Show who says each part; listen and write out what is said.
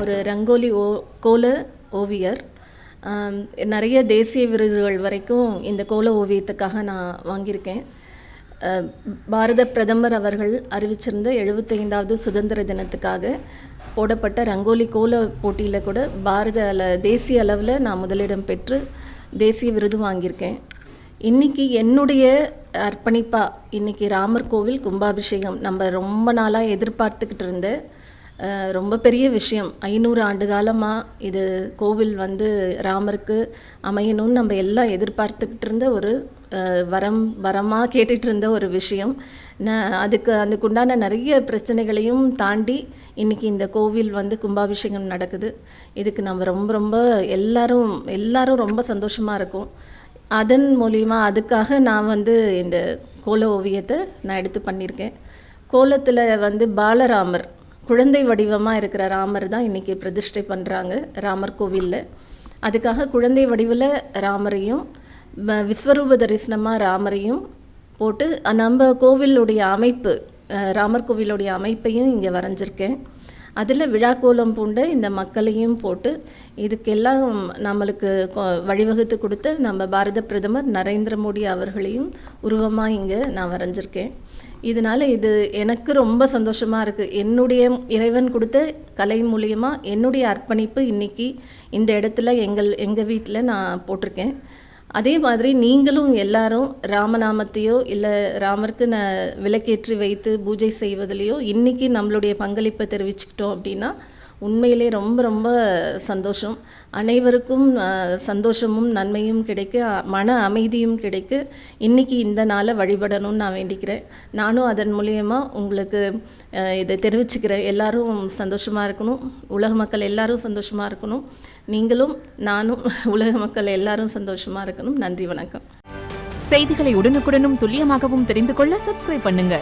Speaker 1: ஒரு ரங்கோலி கோல ஓவியர். நிறைய தேசிய விருதுகள் வரைக்கும் இந்த கோல ஓவியத்துக்காக நான் வாங்கியிருக்கேன். பாரத பிரதமர் அவர்கள் அறிவிச்சிருந்த 75வது சுதந்திர தினத்துக்காக போடப்பட்ட ரங்கோலி கோல போட்டியில் கூட தேசிய அளவில் நான் முதலிடம் பெற்று தேசிய விருது வாங்கியிருக்கேன். இன்றைக்கி என்னுடைய அர்ப்பணிப்பாக இன்றைக்கி ராமர் கோவில் கும்பாபிஷேகம் நம்ம ரொம்ப நாளாக எதிர்பார்த்துக்கிட்டு இருந்த ரொம்ப பெரிய விஷயம். 500 ஆண்டு காலமாக இது கோவில் ராமருக்கு அமையணும்னு நம்ம எல்லாம் எதிர்பார்த்துக்கிட்டு இருந்த ஒரு வரமாக கேட்டுட்டு இருந்த ஒரு விஷயம். அதுக்குண்டான நிறைய பிரச்சனைகளையும் தாண்டி இன்றைக்கி இந்த கோவில் கும்பாபிஷேகம் நடக்குது. இதுக்கு நம்ம ரொம்ப ரொம்ப எல்லாரும் ரொம்ப சந்தோஷமாக இருக்கும். அதன் மூலிமா அதுக்காக நான் இந்த கோல ஓவியத்தை நான் எடுத்து பண்ணியிருக்கேன். கோலத்தில் பாலராமர் குழந்தை வடிவமாக இருக்கிற ராமர் தான் இன்றைக்கி பிரதிஷ்டை பண்ணுறாங்க ராமர் கோவிலில். அதுக்காக குழந்தை வடிவில் ராமரையும் விஸ்வரூப தரிசனமாக ராமரையும் போட்டு நம்ம கோவிலுடைய அமைப்பு ராமர் கோவிலுடைய அமைப்பையும் இங்கே வரைஞ்சிருக்கேன். அதில் விழாக்கோலம் பூண்ட இந்த மக்களையும் போட்டு இதுக்கெல்லாம் நம்மளுக்கு வழிவகுத்து கொடுத்த நம்ம பாரத பிரதமர் நரேந்திர மோடி அவர்களையும் உருவமாக இங்கே நான் வரைஞ்சிருக்கேன். இதனால் இது எனக்கு ரொம்ப சந்தோஷமாக இருக்குது. என்னுடைய இறைவன் கொடுத்த கலை மூலியமாக என்னுடைய அர்ப்பணிப்பு இன்றைக்கி இந்த இடத்துல எங்கள் வீட்டில் நான் போட்டிருக்கேன். அதே மாதிரி நீங்களும் எல்லாரும் ராமநாமத்தையோ இல்லை ராமருக்கு விளக்கேற்றி வைத்து பூஜை செய்வதிலையோ இன்றைக்கி நம்மளுடைய பங்களிப்பை தெரிவிச்சுக்கிட்டோம் அப்படின்னா உண்மையிலே ரொம்ப ரொம்ப சந்தோஷம். அனைவருக்கும் சந்தோஷமும் நன்மையும் கிடைக்க, மன அமைதியும் கிடைக்க இன்றைக்கி இந்த நாளை வழிபடணும்னு நான் வேண்டிக்கிறேன். நானும் அதன் மூலியமாக உங்களுக்கு இதை தெரிவிச்சுக்கிறேன். எல்லாரும் சந்தோஷமாக இருக்கணும், உலக மக்கள் எல்லாரும் சந்தோஷமாக இருக்கணும். நீங்களும் நானும் உலக மக்கள் எல்லாரும் சந்தோஷமாக இருக்கணும். நன்றி, வணக்கம்.
Speaker 2: செய்திகளை உடனுக்குடனும் துல்லியமாகவும் தெரிந்து கொள்ள சப்ஸ்கிரைப் பண்ணுங்க.